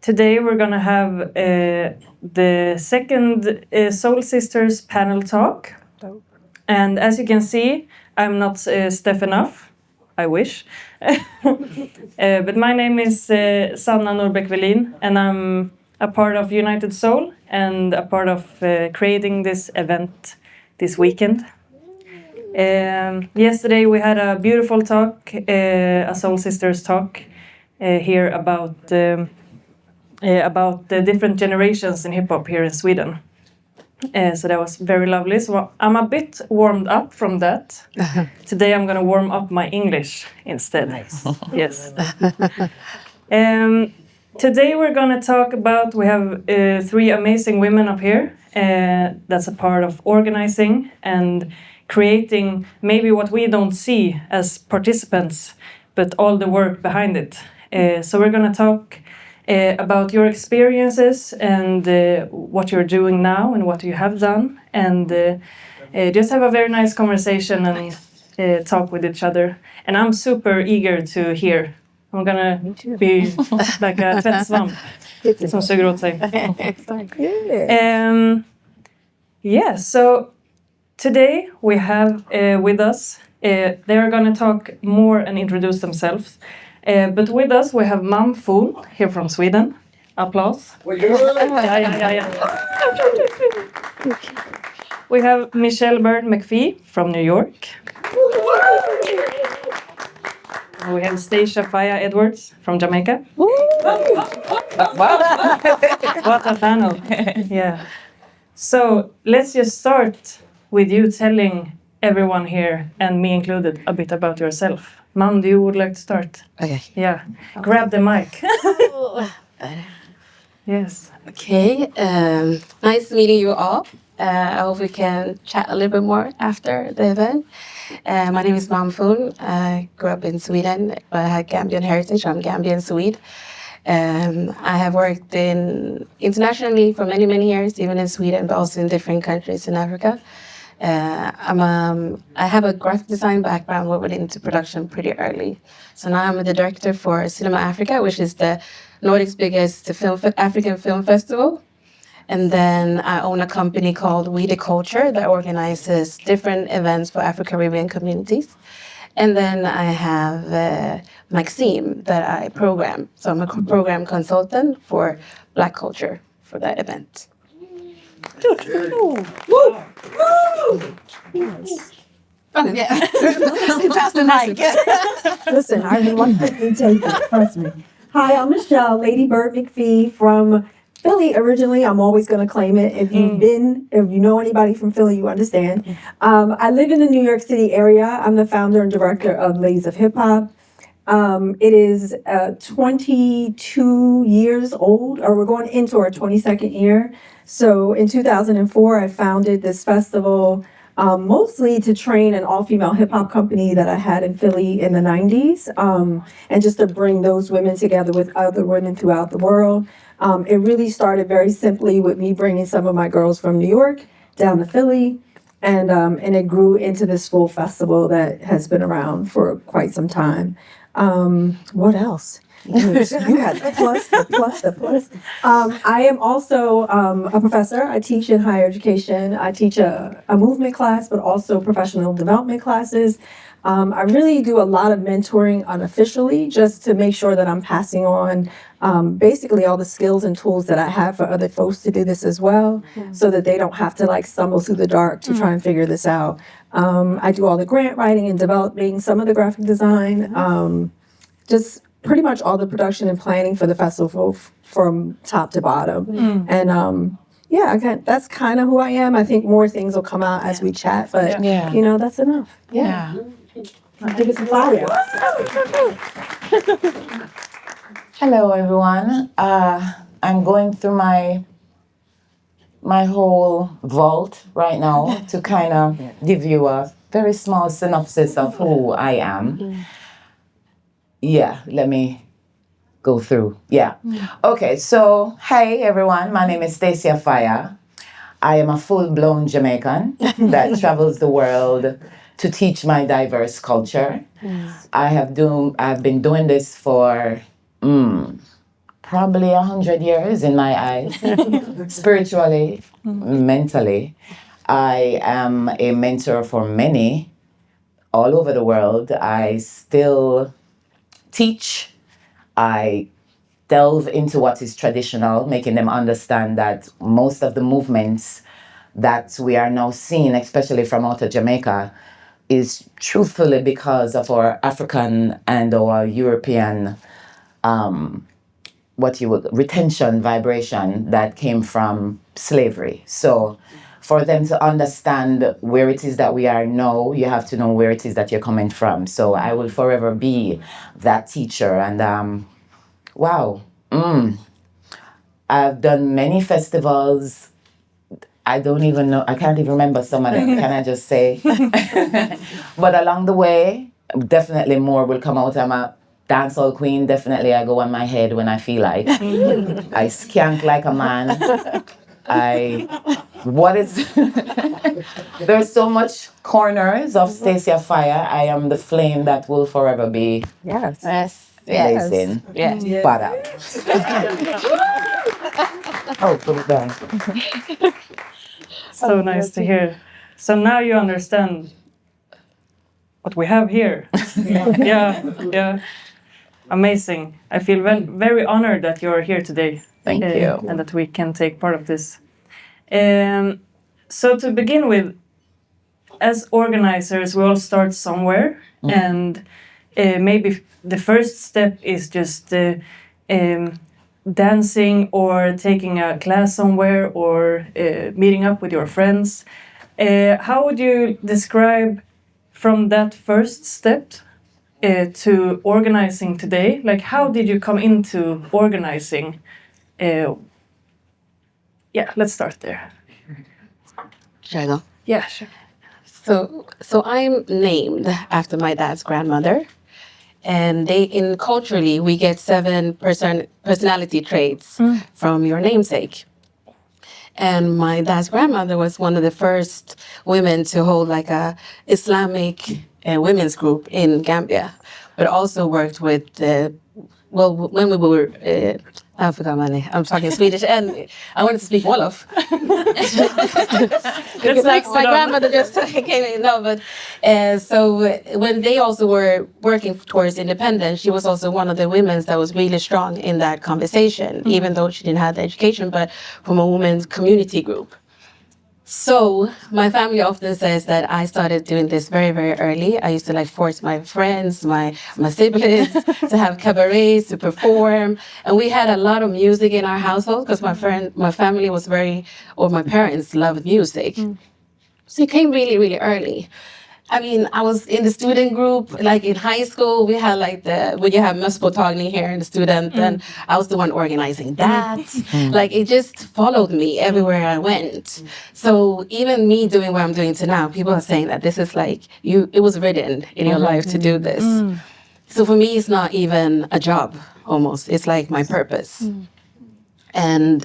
Today we're going to have the second Soul Sisters panel talk. And as you can see, I'm not Steph enough. I wish. But my name is Sanna Norbeck-Velin, and I'm a part of United Soul and a part of creating this event this weekend. Yesterday we had a beautiful talk, a Soul Sisters talk here about the different generations in hip hop here in Sweden. So that was very lovely. So I'm a bit warmed up from that. Today I'm going to warm up my English instead. Nice. Yes. Today we're going to talk about, we have three amazing women up here that's a part of organizing and creating maybe what we don't see as participants, but all the work behind it. So we're going to talk about your experiences and what you're doing now and what you have done, and just have a very nice conversation and talk with each other. And I'm super eager to hear. I'm gonna be like a tvättsvamp som suger åt sig. Yeah, so today we have with us, they're gonna talk more and introduce themselves. But with us we have Mam Foon here from Sweden. Applause. Yeah. We have Michelle Bird McPhee from New York. We have Stacia Faya Edwards from Jamaica. What a panel. Yeah. So let's just start with you telling everyone here, and me included, a bit about yourself. Mom, do you would like to start? Okay. Yeah. Grab the mic. Yes. Okay. Nice meeting you all. I hope we can chat a little bit more after the event. My name is Mam Foon. I grew up in Sweden, but I had Gambian heritage. I'm Gambian Swede. I have worked internationally for many, many years, even in Sweden, but also in different countries in Africa. I have a graphic design background, but went into production pretty early. So now I'm the director for Cinema Africa, which is the Nordic's biggest African film festival. And then I own a company called We the Culture that organizes different events for Afro-Caribbean communities. And then I have Maxime that I program. So I'm a program consultant for Black culture for that event. Woo! Yes. Oh, yeah. Pass the mic. Listen, I want to take it. Trust me. Hi, I'm Michelle, Lady Bird McPhee from Philly originally. I'm always going to claim it. If you know anybody from Philly, you understand. I live in the New York City area. I'm the founder and director of Ladies of Hip Hop. It is 22 years old, or we're going into our 22nd year. So in 2004, I founded this festival mostly to train an all-female hip-hop company that I had in Philly in the 90s, and just to bring those women together with other women throughout the world. It really started very simply with me bringing some of my girls from New York down to Philly, and it grew into this full festival that has been around for quite some time. What else? You had the plus. I am also a professor. I teach in higher education. I teach a movement class, but also professional development classes. I really do a lot of mentoring unofficially, just to make sure that I'm passing on basically all the skills and tools that I have for other folks to do this as well, so that they don't have to stumble through the dark to try and figure this out. I do all the grant writing and developing, some of the graphic design, just pretty much all the production and planning for the festival from top to bottom. And that's kind of who I am. I think more things will come out as we chat, but that's enough. Yeah. Give it some fire. Hello, everyone. I'm going through my whole vault right now to kind of give you a very small synopsis of who I am. Yeah, let me go through. Yeah. Okay, so hey, everyone. My name is Stacia Faya. I am a full-blown Jamaican that travels the world to teach my diverse culture. I've been doing this for probably 100 years in my eyes. Spiritually, mentally. I am a mentor for many all over the world. I still teach. I delve into what is traditional, making them understand that most of the movements that we are now seeing, especially from out of Jamaica, is truthfully because of our African and our European retention vibration that came from slavery. So for them to understand where it is that we are now, you have to know where it is that you're coming from. So I will forever be that teacher. And wow, I've done many festivals. I don't even know, I can't even remember some of them, can I just say? But along the way, definitely more will come out. I'm a dancehall queen, definitely I go on my head when I feel like. I skank like a man. There's so much corners of Stacia Fire. I am the flame that will forever be blazing. Yes. But oh, put it down. So nice to hear. So now you understand what we have here. Yeah. Amazing. I feel very honored that you're here today. Thank you. And that we can take part of this. So to begin with, as organizers, we all start somewhere. And maybe the first step is just dancing or taking a class somewhere or meeting up with your friends. How would you describe from that first step to organizing today? Like, how did you come into organizing? Let's start there. Should I go? Yeah, sure. So I'm named after my dad's grandmother. And culturally, we get 7 personality traits from your namesake. And my dad's grandmother was one of the first women to hold like a Islamic women's group in Gambia, but also worked with when we were, I forgot my name. I'm talking Swedish, and I wanted to speak Wolof. Because my grandmother just came in. No, but so when they also were working towards independence, she was also one of the women that was really strong in that conversation, even though she didn't have the education, but from a women's community group. So my family often says that I started doing this very, very early. I used to force my friends, my siblings to have cabarets, to perform. And we had a lot of music in our household because my family was my parents loved music. So it came really, really early. I mean, I was in the student group, like in high school, we had when you have mötspåtagning here in the student, and I was the one organizing that. Like, it just followed me everywhere I went. So even me doing what I'm doing to now, people are saying that this is it was written in your life to do this. So for me, it's not even a job, almost. It's like my purpose. And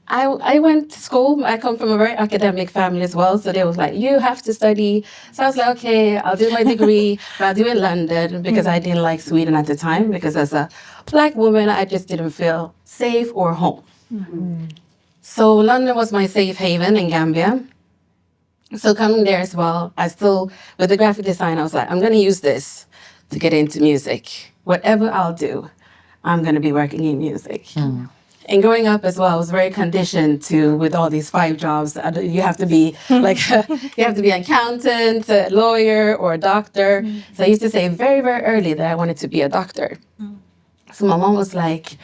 I went to school. I come from a very academic family as well. So they was like, you have to study. So I was like, okay, I'll do my degree, but I'll do it in London because I didn't like Sweden at the time because as a Black woman, I just didn't feel safe or home. So London was my safe haven in Gambia. So coming there as well, with the graphic design, I was like, I'm going to use this to get into music. Whatever I'll do, I'm going to be working in music. And growing up as well, I was very conditioned with all these 5 jobs. You have to be you have to be an accountant, a lawyer, or a doctor. So I used to say very, very early that I wanted to be a doctor. So my mom was like,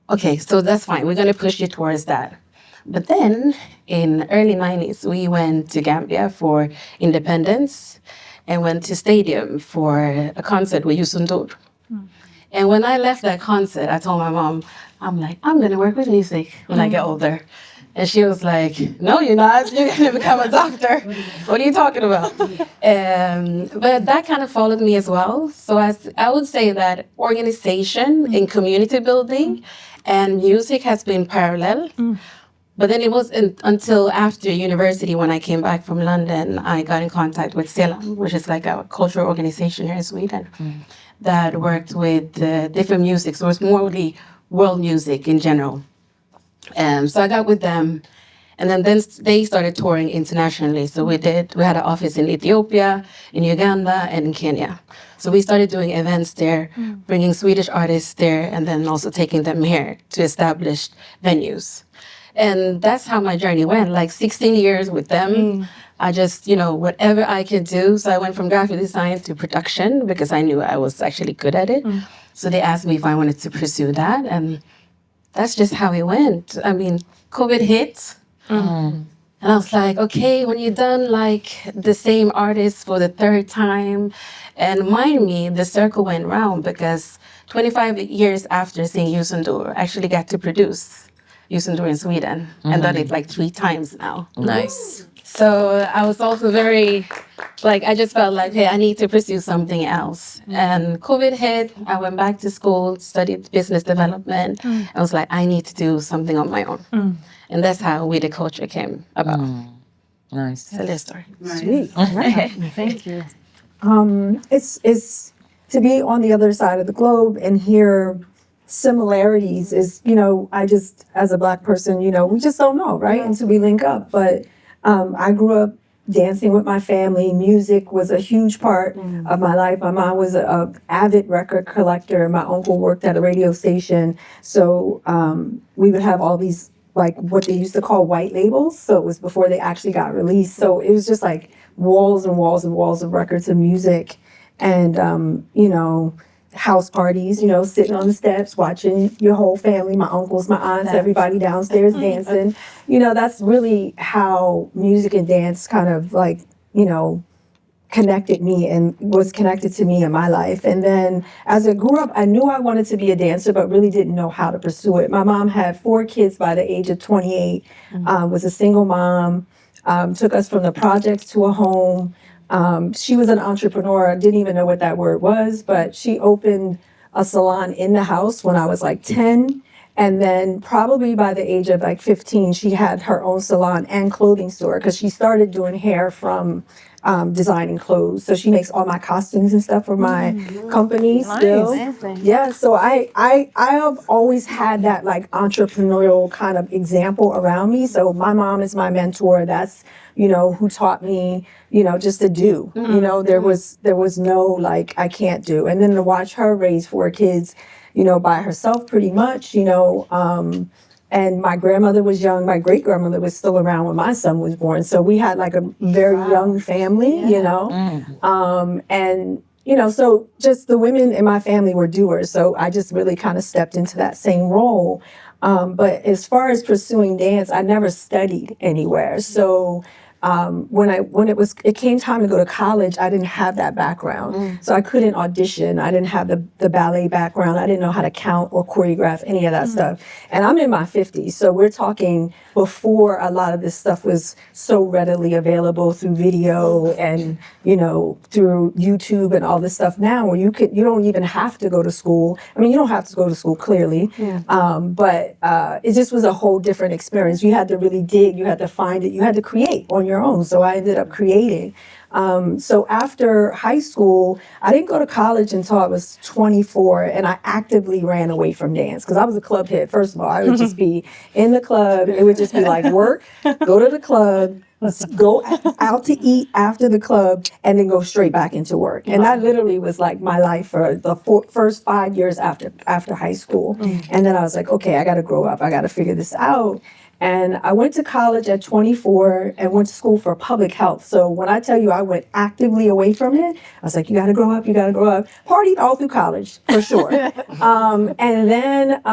okay, so that's fine. We're going to push you towards that. But then in early 90s, we went to Gambia for independence and went to Stadium for a concert with Youssou N'Dour. And when I left that concert, I told my mom, I'm going to work with music when I get older. And she was like, no, you're not. You're going to become a doctor. What are you talking about? But that kind of followed me as well. So I would say that organization in community building and music has been parallel. But then it wasn't until after university when I came back from London, I got in contact with Selam, which is like a cultural organization here in Sweden that worked with different music. So it's more world music in general. So I got with them, and then they started touring internationally. So we had an office in Ethiopia, in Uganda, and in Kenya. So we started doing events there, bringing Swedish artists there, and then also taking them here to established venues. And that's how my journey went, like 16 years with them. I just, whatever I could do. So I went from graphic design to production because I knew I was actually good at it. So they asked me if I wanted to pursue that. And that's just how it went. I mean, COVID hit. And I was like, okay, when you've done like the same artist for the third time, and mind me, the circle went round because 25 years after seeing Yusundur, I actually got to produce Yusundur in Sweden and done it like 3 times now. Nice. So I was also very, I just felt like, hey, I need to pursue something else. And COVID hit, I went back to school, studied business development. I was like, I need to do something on my own. And that's how We the Culture came about. Nice. It's a little story. Sweet. Thank you. It's to be on the other side of the globe and hear similarities is, I just, as a Black person, we just don't know, right? Until we link up. But I grew up dancing with my family. Music was a huge part of my life. My mom was an avid record collector. My uncle worked at a radio station. So we would have all these, like what they used to call white labels. So it was before they actually got released. So it was just like walls and walls and walls of records of music. And, house parties, sitting on the steps, watching your whole family, my uncles, my aunts, everybody downstairs dancing. That's really how music and dance kind of connected me and was connected to me in my life. And then as I grew up, I knew I wanted to be a dancer, but really didn't know how to pursue it. My mom had 4 kids by the age of 28, was a single mom, took us from the projects to a home. She was an entrepreneur. I didn't even know what that word was, but she opened a salon in the house when I was like 10. And then probably by the age of like 15, she had her own salon and clothing store because she started doing hair from designing clothes. So she makes all my costumes and stuff for my company still. Yeah, so I have always had that like entrepreneurial kind of example around me. So my mom is my mentor. That's who taught me, just to do. There was no like I can't do. And then to watch her raise 4 kids, by herself pretty much, and my grandmother was young. My great grandmother was still around when my son was born. So we had like a very young family, and so just the women in my family were doers. So I just really kind of stepped into that same role. But as far as pursuing dance, I never studied anywhere. So when it came time to go to college, I didn't have that background. So I couldn't audition. I didn't have the ballet background. I didn't know how to count or choreograph any of that stuff. And I'm in my 50s. So we're talking before a lot of this stuff was so readily available through video and, through YouTube and all this stuff now where you don't even have to go to school. I mean, you don't have to go to school clearly, but it just was a whole different experience. You had to really dig, you had to find it, you had to create on your own. So I ended up creating. So after high school, I didn't go to college until I was 24, and I actively ran away from dance because I was a club head. First of all, I would just be in the club. It would just be like work, go to the club, go out to eat after the club, and then go straight back into work. And that literally was like my life for the first 5 years after high school. And then I was like, okay, I got to grow up. I got to figure this out. And I went to college at 24 and went to school for public health. So when I tell you I went actively away from it, I was like, you got to grow up, you got to grow up. Partied all through college, for sure. And then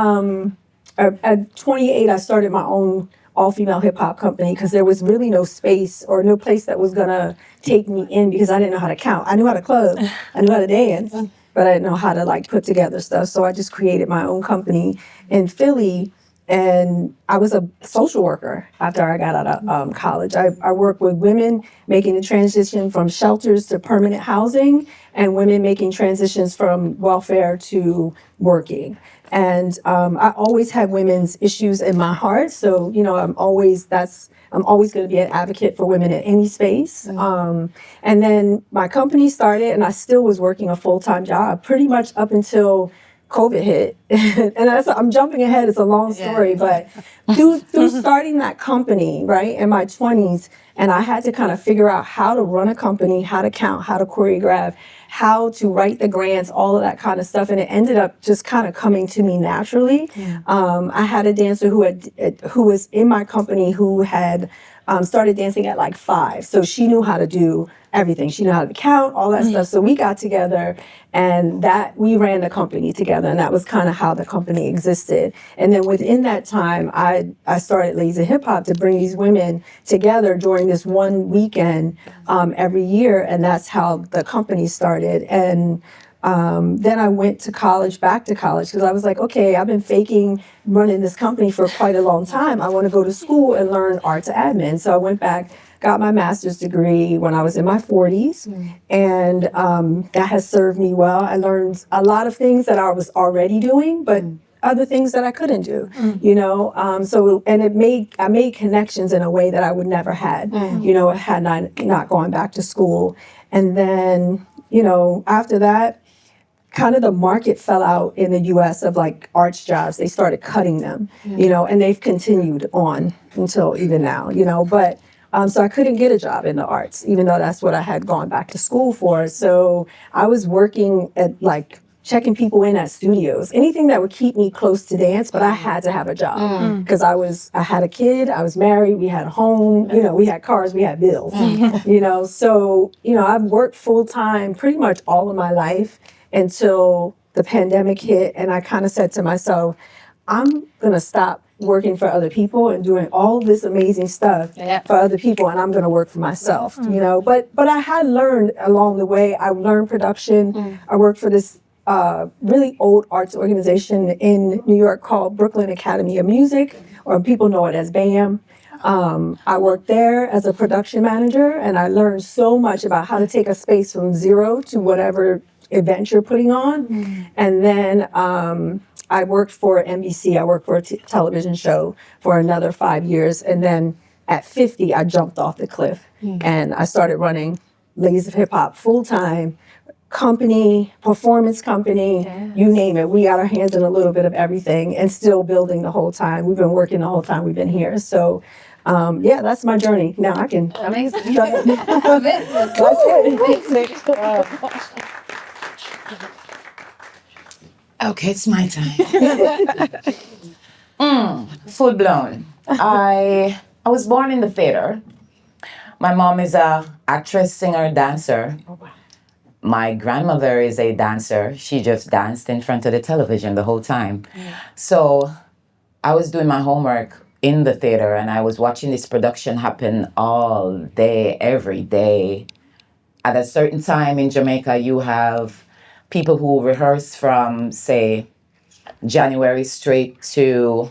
at 28, I started my own all-female hip-hop company because there was really no space or no place that was going to take me in because I didn't know how to count. I knew how to club, I knew how to dance, but I didn't know how to like put together stuff. So I just created my own company in Philly. And I was a social worker after I got out of college. I worked with women making the transition from shelters to permanent housing and women making transitions from welfare to working. And I always had women's issues in my heart. So, I'm always going to be an advocate for women in any space. And then my company started and I still was working a full-time job pretty much up until COVID hit. and I'm jumping ahead. It's a long story, but through starting that company, right, in my 20s, and I had to kind of figure out how to run a company, how to count, how to choreograph, how to write the grants, all of that kind of stuff, and it ended up just kind of coming to me naturally. I had a dancer who was in my company who had started dancing at like 5, so she knew how to do everything. She knew how to count, all that stuff. So we got together, and we ran the company together, and that was kind of how the company existed. And then within that time, I started Lazy Hip Hop to bring these women together during this one weekend every year, and that's how the company started. And then I went to college, back to college, because I was like, okay, I've been faking running this company for quite a long time. I want to go to school and learn arts admin. So I went back, got my master's degree when I was in my 40s, and that has served me well. I learned a lot of things that I was already doing, but other things that I couldn't do, you know. And I made connections in a way that I would never had, you know, had I not gone back to school. And then, you know, after that, kind of the market fell out in the US of like arts jobs. They started cutting them, you know, and they've continued on until even now, you know. But so I couldn't get a job in the arts, even though that's what I had gone back to school for. So I was working at like checking people in at studios, anything that would keep me close to dance, but I had to have a job because I had a kid, I was married, we had a home, you know, we had cars, we had bills, you know. So, you know, I've worked full time pretty much all of my life until the pandemic hit, and I kind of said to myself, I'm gonna stop working for other people and doing all this amazing stuff for other people, and I'm gonna work for myself, you know. But I had learned along the way. I learned production. I worked for this really old arts organization in New York called Brooklyn Academy of Music, or people know it as BAM. I worked there as a production manager, and I learned so much about how to take a space from zero to whatever event you're putting on. And then I worked for NBC. I worked for a television show for another 5 years. And then at 50, I jumped off the cliff and I started running Lazy Hip Hop full time. Company, performance company, you name it. We got our hands in a little bit of everything and still building the whole time. We've been working the whole time we've been here. So, yeah, that's my journey. Now I can. Amazing. Shut up. That's it. Okay, it's my time. Full blown. I was born in the theater. My mom is a actress, singer, dancer. My grandmother is a dancer. She just danced in front of the television the whole time. So I was doing my homework in the theater, and I was watching this production happen all day, every day. At a certain time in Jamaica, you have people who rehearse from, say, January straight to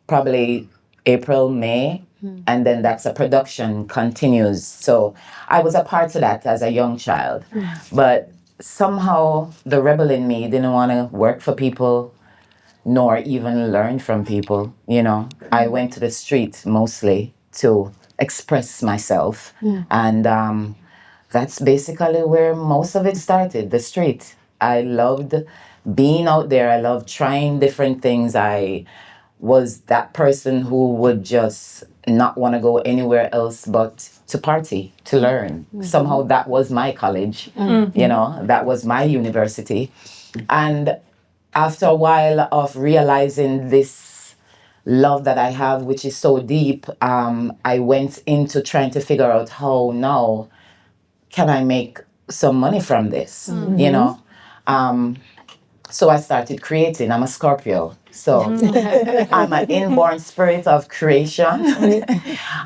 probably April, May, and then that's a production continues. So I was a part of that as a young child. But somehow the rebel in me didn't want to work for people nor even learn from people, you know. I went to the street mostly to express myself. And that's basically where most of it started, the street. I loved being out there. I loved trying different things. I was that person who would just not want to go anywhere else but to party, to learn. Somehow that was my college, you know, that was my university. And after a while of realizing this love that I have, which is so deep, I went into trying to figure out how now can I make some money from this, you know? So I started creating. I'm a Scorpio. So I'm an inborn spirit of creation.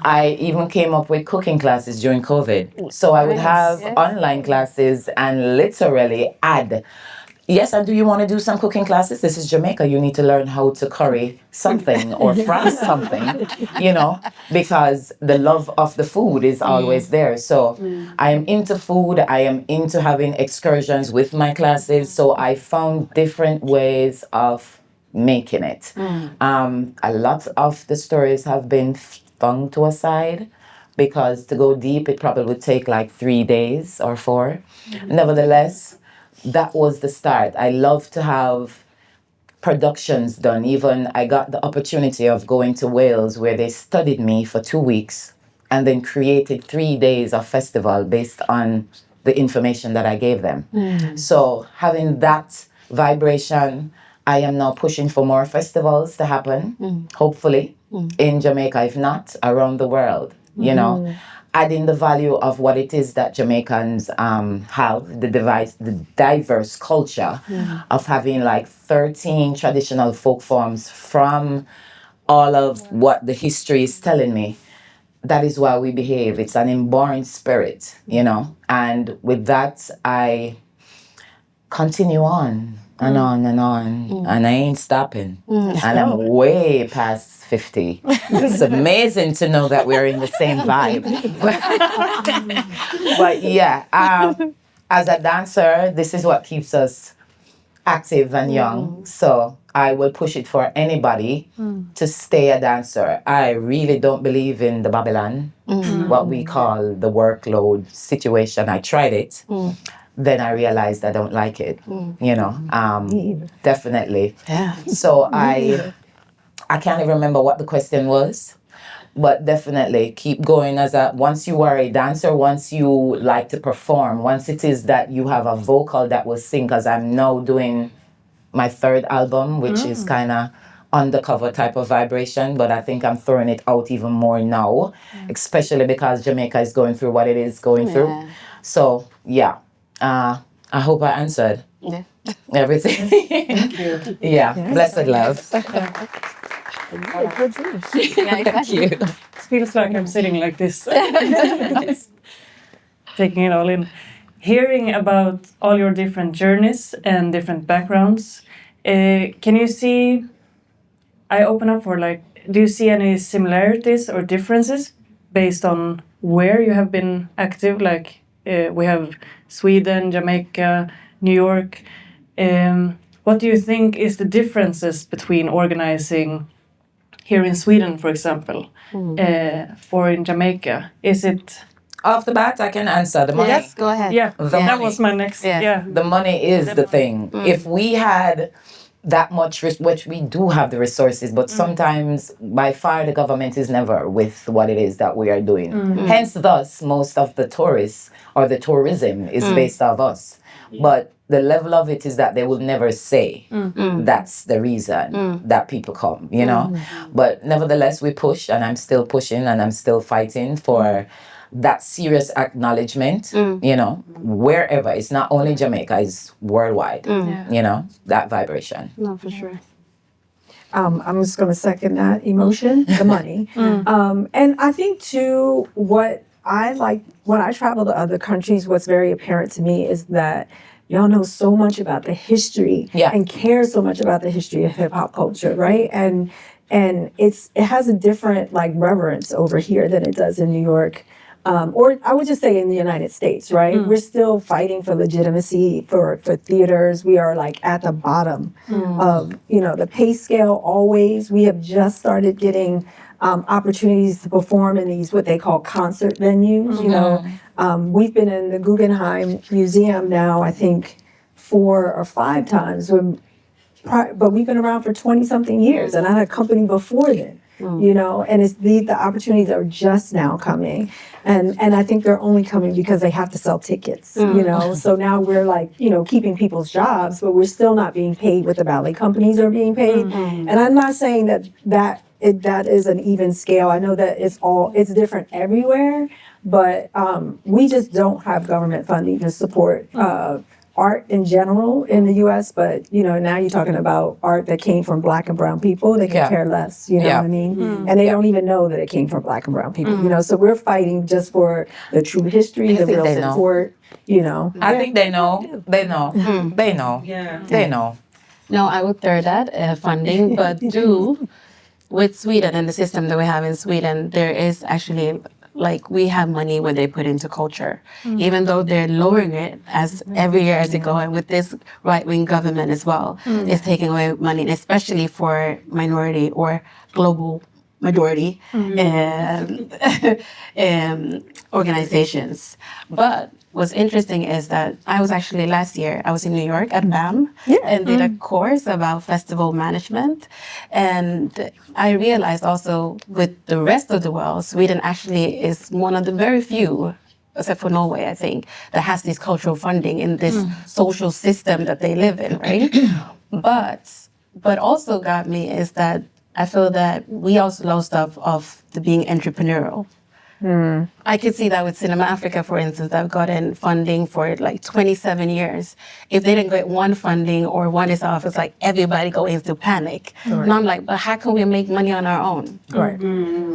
I even came up with cooking classes during COVID. So I would have online classes and literally add, yes, and do you want to do some cooking classes? This is Jamaica. You need to learn how to curry something or fry something, you know, because the love of the food is always there. So I am into food. I am into having excursions with my classes. So I found different ways of making it. A lot of the stories have been flung to a side because to go deep, it probably would take like 3 days or 4. Nevertheless, that was the start. I love to have productions done. Even I got the opportunity of going to Wales where they studied me for 2 weeks and then created 3 days of festival based on the information that I gave them. So having that vibration, I am now pushing for more festivals to happen, hopefully, in Jamaica, if not, around the world, you know, adding the value of what it is that Jamaicans have, the diverse culture of having like 13 traditional folk forms from all of what the history is telling me. That is why we behave. It's an inborn spirit, you know, and with that, I continue on and on and on, and I ain't stopping. And I'm way past 50. It's amazing to know that we're in the same vibe. But yeah, as a dancer, this is what keeps us active and young. So I will push it for anybody to stay a dancer. I really don't believe in the Babylon, what we call the workload situation. I tried it. Then I realized I don't like it, you know, definitely. Yeah. So I can't even remember what the question was, but definitely keep going once you are a dancer, once you like to perform, once it is that you have a vocal that will sing, because I'm now doing my 3rd album, which is kind of undercover type of vibration, but I think I'm throwing it out even more now, especially because Jamaica is going through what it is going through. So yeah. I hope I answered everything. Thank you. Yeah, blessed love. Thank Thank you. It feels like I'm sitting like this. Taking it all in. Hearing about all your different journeys and different backgrounds, can you see, I open up for like, do you see any similarities or differences based on where you have been active? Like we have Sweden, Jamaica, New York. What do you think is the differences between organizing here in Sweden, for example, or in Jamaica? Is it... Off the bat, I can answer the money. Yes, go ahead. Yeah, The that money. was my next... Yeah. The money is the thing. If we had that much, which we do have the resources, but sometimes by far the government is never with what it is that we are doing. Hence, thus, most of the tourists or the tourism is based off us. But the level of it is that they would never say that's the reason that people come, you know. But nevertheless, we push, and I'm still pushing, and I'm still fighting for that serious acknowledgement, you know, wherever. It's not only Jamaica, it's worldwide, you know, that vibration. No, for sure. I'm just going to second that emotion, the money. And I think too, what I like, when I travel to other countries, what's very apparent to me is that y'all know so much about the history and care so much about the history of hip hop culture, right? And it has a different like reverence over here than it does in New York. Or I would just say in the United States, right? We're still fighting for legitimacy for theaters. We are like at the bottom of, you know, the pay scale always. We have just started getting opportunities to perform in these, what they call concert venues, you know. We've been in the Guggenheim Museum now, I think 4 or 5 times, but we've been around for 20-something years, and I had a company before then. You know, and it's the opportunities are just now coming, and I think they're only coming because they have to sell tickets. You know, so now we're like, you know, keeping people's jobs, but we're still not being paid what the ballet companies are being paid. And I'm not saying that is an even scale. I know that it's different everywhere, but we just don't have government funding to support art in general in the U.S., but, you know, now you're talking about art that came from Black and brown people. They can care less, you know what I mean? And they don't even know that it came from Black and brown people, you know? So we're fighting just for the true history, the real support, you know? I think they know. They know. They know. Yeah. They know. No, I would third that funding, but with Sweden and the system that we have in Sweden, there is actually, like, we have money when they put into culture, even though they're lowering it as every year as they go, and with this right-wing government as well, is taking away money, and especially for minority or global majority organizations. But what's interesting is that I was actually last year, I was in New York at BAM and did a course about festival management. And I realized also with the rest of the world, Sweden actually is one of the very few, except for Norway, I think, that has this cultural funding in this social system that they live in, right? But also got me is that I feel that we also lost of the being entrepreneurial. I could see that with Cinema Africa, for instance, I've gotten funding for like 27 years. If they didn't get one funding or one is off, it's like everybody go into panic. And I'm like, but how can we make money on our own?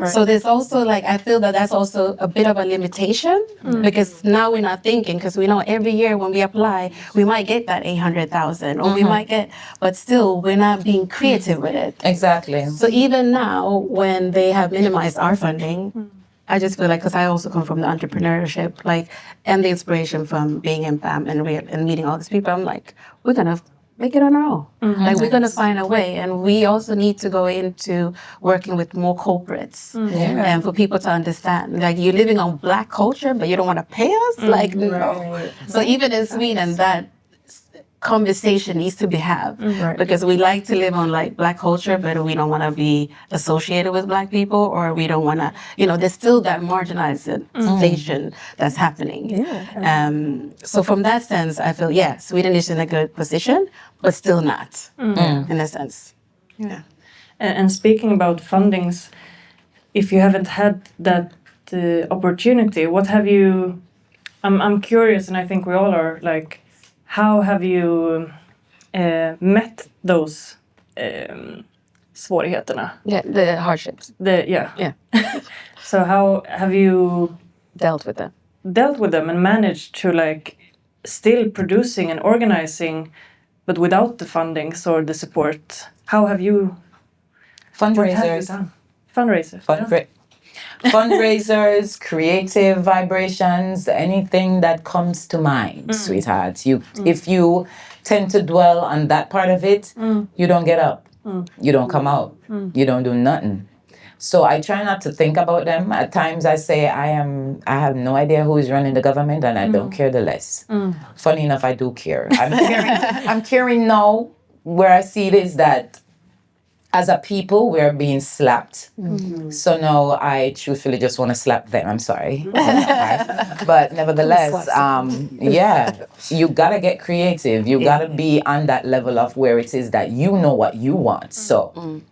So there's also like, I feel that that's also a bit of a limitation because now we're not thinking, because we know every year when we apply, we might get that 800,000 or we might get, but still we're not being creative with it. Exactly. So even now when they have minimized our funding, I just feel like, because I also come from the entrepreneurship, like, and the inspiration from being in BAM and meeting all these people, I'm like, we're going to make it on our own. Like, we're going to find a way. And we also need to go into working with more corporates and for people to understand. Like, you're living on Black culture, but you don't want to pay us? Like, no. So even in Sweden, that conversation needs to be had because we like to live on like Black culture, but we don't want to be associated with Black people, or we don't want to, there's still that marginalization that's happening. So from that sense, I feel, Sweden is in a good position, but still not in a sense. Yeah. And speaking about fundings, if you haven't had that opportunity, what have you, I'm curious, and I think we all are, like, how have you met those svårigheterna? Yeah, the hardships. Yeah. So how have you dealt with them? Dealt with them and managed to like still producing and organizing, but without the fundings or the support? How have you? Fundraisers. What have you done? Fundraisers. Fundraisers, creative vibrations, anything that comes to mind, sweetheart. If you tend to dwell on that part of it, you don't get up. You don't come out. You don't do nothing. So I try not to think about them. At times I say I have no idea who is running the government, and I don't care the less. Funny enough, I do care. I'm caring now. Where I see it is that as a people, we're being slapped. So now I truthfully just want to slap them. I'm sorry. But nevertheless, you got to get creative. You got to be on that level of where it is that you know what you want. So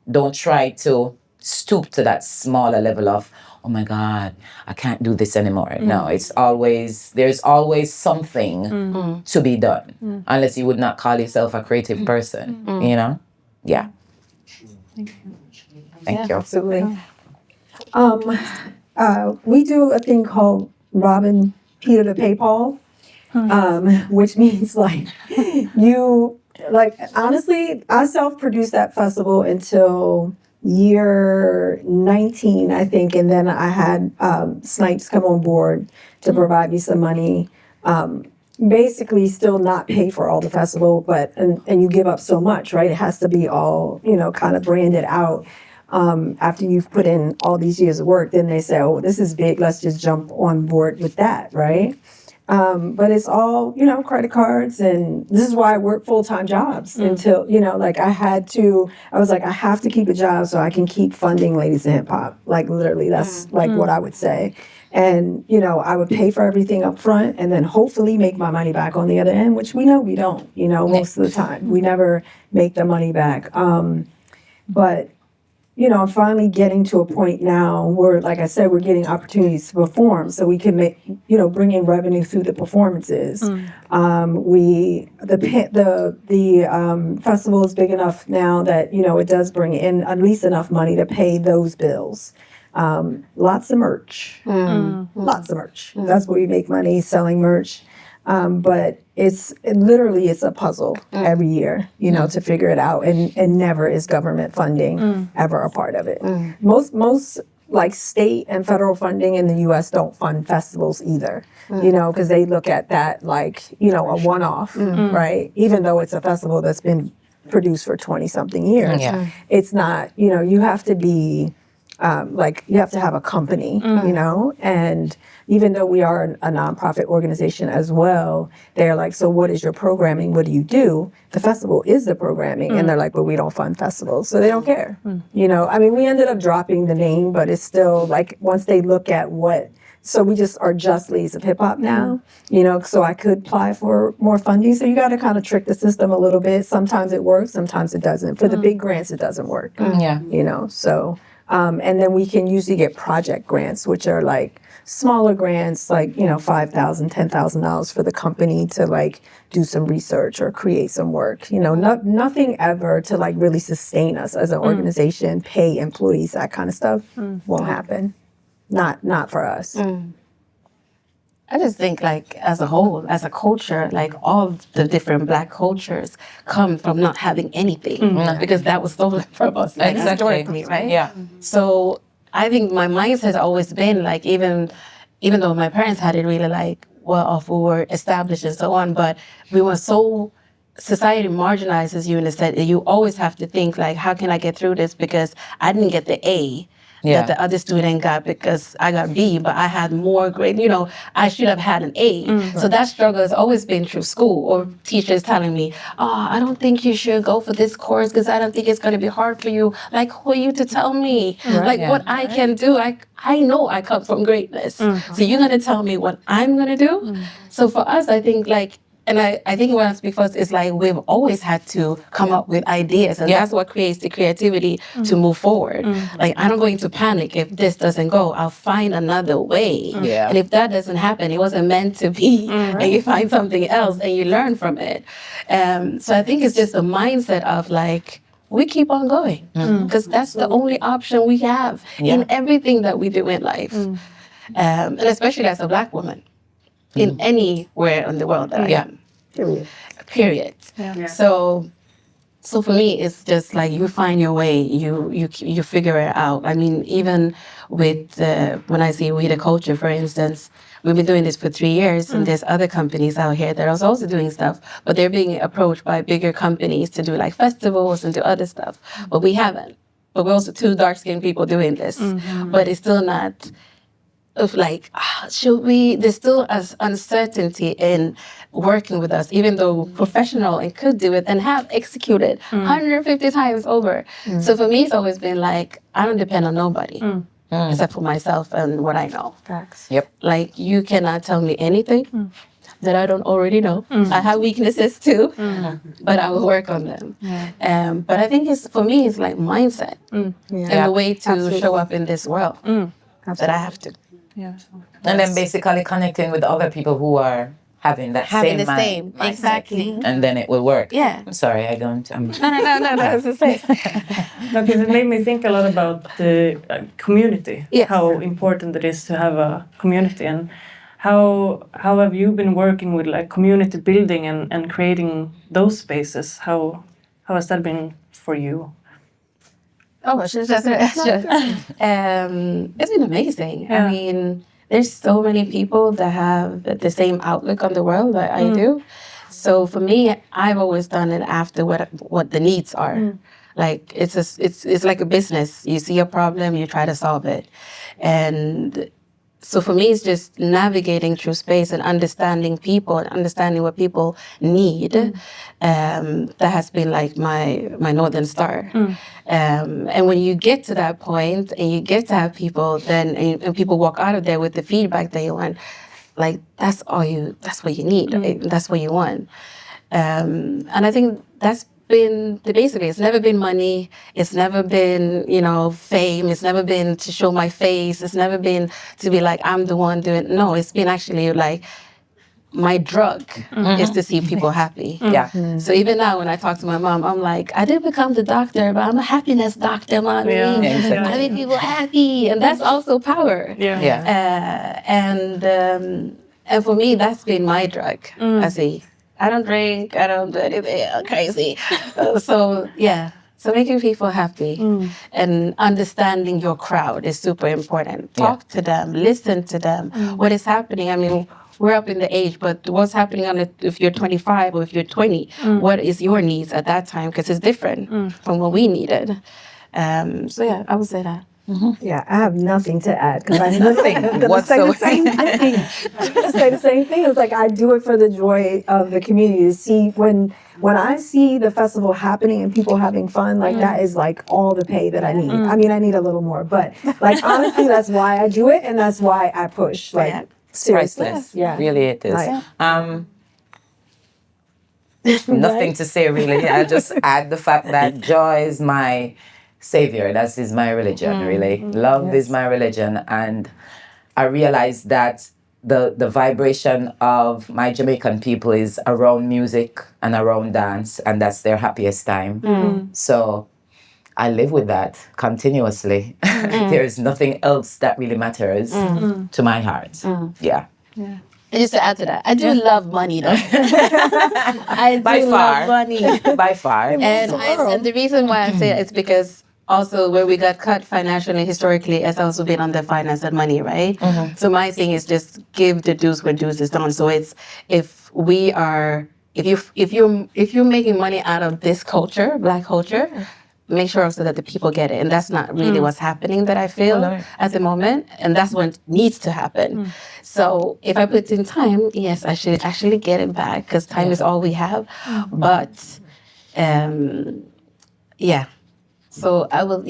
don't try to stoop to that smaller level of, oh my God, I can't do this anymore. No, there's always something to be done. Unless you would not call yourself a creative person, Yeah. Thank you. Absolutely. We do a thing called robbing Peter to pay Paul, which means like honestly, I self-produced that festival until year 19, I think, and then I had Snipes come on board to provide me some money. Basically still not pay for all the festival, but and you give up so much, right? It has to be all, kind of branded out. After you've put in all these years of work, then they say, oh, this is big, let's just jump on board with that, right? But it's all, credit cards, and this is why I work full-time jobs until, I was like, I have to keep a job so I can keep funding Ladies in Hip Hop. Like literally, that's like what I would say. And, I would pay for everything up front and then hopefully make my money back on the other end, which we know we don't, most of the time. We never make the money back. But, I'm finally getting to a point now where, like I said, we're getting opportunities to perform so we can make, bring in revenue through the performances. The festival is big enough now that, it does bring in at least enough money to pay those bills. Lots of merch. Lots of merch. That's where we make money, selling merch. But it's a puzzle every year, to figure it out. And never is government funding ever a part of it. Most like state and federal funding in the U.S. don't fund festivals either, because they look at that like, a one-off, right? Even though it's a festival that's been produced for 20-something years. It's not, you have to be like you have to have a company, you know, and even though we are a nonprofit organization as well, they're like, so what is your programming? What do you do? The festival is the programming. And they're like, but we don't fund festivals. So they don't care. You know, I mean, we ended up dropping the name, but it's still like, once they look at so we just are just Leads of Hip Hop now, you know, so I could apply for more funding. So you got to kind of trick the system a little bit. Sometimes it works, sometimes it doesn't. For the big grants, it doesn't work. Yeah. You know, so, and then we can usually get project grants, which are like smaller grants, like, you know, $5,000, $10,000 for the company to like do some research or create some work. You know, nothing ever to like really sustain us as an organization, pay employees, that kind of stuff won't happen. Not for us. I just think, like, as a whole, as a culture, like, all the different Black cultures come from not having anything because that was stolen from us, like, historically, right? Yeah. So I think my mindset has always been, like, even though my parents had it really, like, well off, we were established and so on, but we were so, society marginalizes you in a sense that you always have to think, like, how can I get through this because I didn't get the A that the other student got because I got B, but I had more grade, you know, I should have had an A. So that struggle has always been through school, or teachers telling me, oh, I don't think you should go for this course because I don't think it's going to be hard for you. Like, who are you to tell me? Like, what I can do? I know I come from greatness. So you're going to tell me what I'm going to do? So for us, I think, like, and I think what I speak first is like we've always had to come up with ideas, and that's what creates the creativity to move forward. Like, I'm not going to panic if this doesn't go. I'll find another way. And if that doesn't happen, it wasn't meant to be, and you find something else and you learn from it. So I think it's just a mindset of like, we keep on going because that's the only option we have in everything that we do in life. And especially as a Black woman. In anywhere in the world that I am. Period. So for me, it's just like you find your way, you figure it out. I mean, even with when I see We the Culture, for instance, we've been doing this for 3 years, and there's other companies out here that are also doing stuff, but they're being approached by bigger companies to do like festivals and do other stuff, but we haven't. But we're also two dark-skinned people doing this, but it's still not. Of like, should we? There's still uncertainty in working with us, even though professional and could do it and have executed 150 times over. So for me, it's always been like, I don't depend on nobody except for myself and what I know. Facts. Like, you cannot tell me anything that I don't already know. I have weaknesses too, but I will work on them. But I think for me, it's like mindset and the way to show up in this world that I have to. And then basically connecting with other people who are having that Having same the same, mindset. exactly. And then it will work. Yeah. I'm sorry, I don't. No, it's the same. No, because it made me think a lot about the community. Yes. How important it is to have a community, and how have you been working with like community building and creating those spaces? How has that been for you? Oh, it's been amazing. I mean, there's so many people that have the same outlook on the world that I do. So for me, I've always done it after what the needs are. Like, it's like a business. You see a problem, you try to solve it. And so for me, it's just navigating through space and understanding people and understanding what people need. That has been like my Northern Star. And when you get to that point and you get to have people, then and people walk out of there with the feedback that you want, like that's what you need. That's what you want. And I think that's been the base of it. It's never been money. It's never been, fame. It's never been to show my face. It's never been to be like, I'm the one doing it. No, it's been actually like, my drug is to see people happy. So even now when I talk to my mom, I'm like, I didn't become the doctor, but I'm a happiness doctor, mommy. I make people happy. And that's also power. And for me, that's been my drug. I don't drink, I don't do anything crazy. So making people happy and understanding your crowd is super important. Talk to them, listen to them. What is happening? I mean, we're up in the age, but what's happening if you're 25 or if you're 20? What is your needs at that time? Because it's different from what we needed. I would say that. Yeah, I have nothing to add because I'm gonna say the whatsoever. same thing. I'm gonna say the same thing. It's like I do it for the joy of the community to see when I see the festival happening and people having fun, like that is like all the pay that I need. I mean, I need a little more, but like honestly, that's why I do it and that's why I push. Like seriously, Priceless. yeah, Really it is. Like, Nothing to say really. I just add the fact that joy is my savior. That is my religion, really. Love is my religion. And I realized that the vibration of my Jamaican people is around music and around dance, and that's their happiest time. So I live with that continuously. There is nothing else that really matters to my heart. Yeah. And just to add to that, I do love money though. I do By far. love money. By far. And the reason why I say it is because also where we got cut financially historically has also been on the finance and money, right? So my thing is just give the dues where dues is done. So it's if you're making money out of this culture, Black culture, make sure also that the people get it. And that's not really what's happening that I feel at the moment. And that's what needs to happen. So if I put in time, yes, I should actually get it back because time is all we have. But yeah. So I will,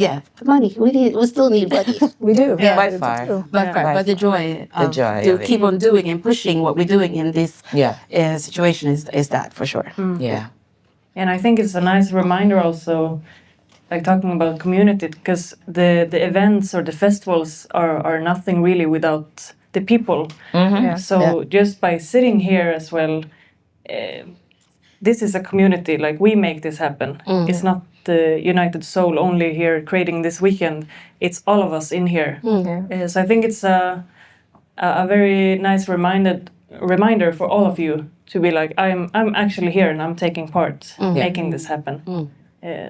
money. We still need money. we do. Yeah, by far. But the joy of to keep on doing and pushing what we're doing in this situation is that for sure. Yeah. And I think it's a nice reminder also, like talking about community, because the events or the festivals are nothing really without the people. So just by sitting here as well, this is a community. Like we make this happen. It's not the United Soul only here creating this weekend. It's all of us in here. So I think it's a very nice reminder for all of you to be like, I'm actually here and I'm taking part making this happen.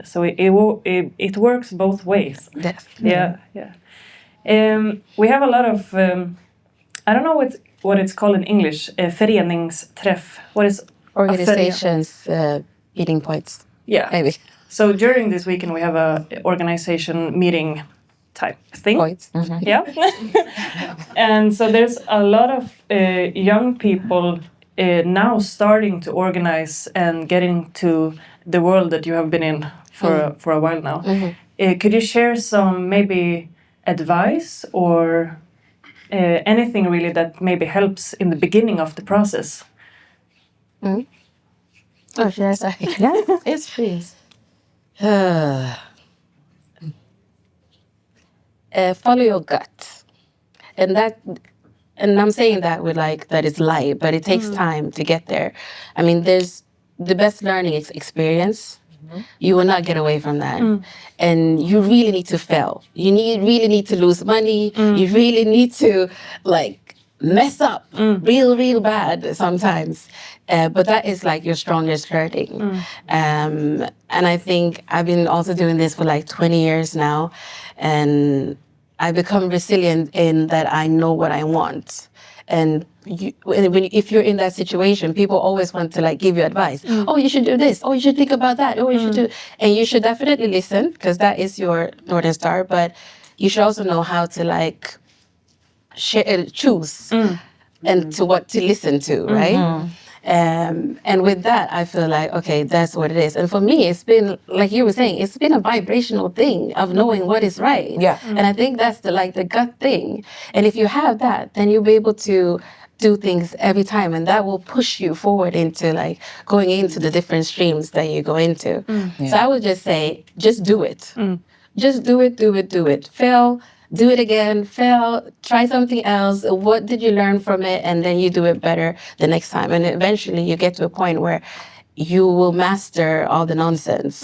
So it works both ways. Definitely. Yeah. We have a lot of I don't know what it's called in English. Föreningsträff. What is Organizations meeting points. Yeah. Maybe. So during this weekend we have a organization meeting type thing. Points. Yeah. And so there's a lot of young people now starting to organize and get into the world that you have been in for a while now. Could you share some maybe advice or anything really that maybe helps in the beginning of the process? Oh, should I say? Yes, please. Follow your gut, and I'm saying that with like that it's light, but it takes time to get there. I mean, there's the best learning is experience. You will not get away from that, and you really need to fail. You really need to lose money. You really need to like mess up real bad sometimes. But that is like your strongest learning. And I think I've been also doing this for like 20 years now. And I become resilient in that I know what I want. And if you're in that situation, people always want to like give you advice. Oh, you should do this. Oh, you should think about that. Oh, you should do. And you should definitely listen because that is your Northern Star. But you should also know how to like choose and to what to listen to, right? And with that, I feel like, okay, that's what it is. And for me, it's been, like you were saying, it's been a vibrational thing of knowing what is right. Yeah. And I think that's the gut thing. And if you have that, then you'll be able to do things every time. And that will push you forward into like going into the different streams that you go into. So I would just say, just do it. Just do it. Fail. Do it again, fail, try something else. What did you learn from it? And then you do it better the next time. And eventually you get to a point where you will master all the nonsense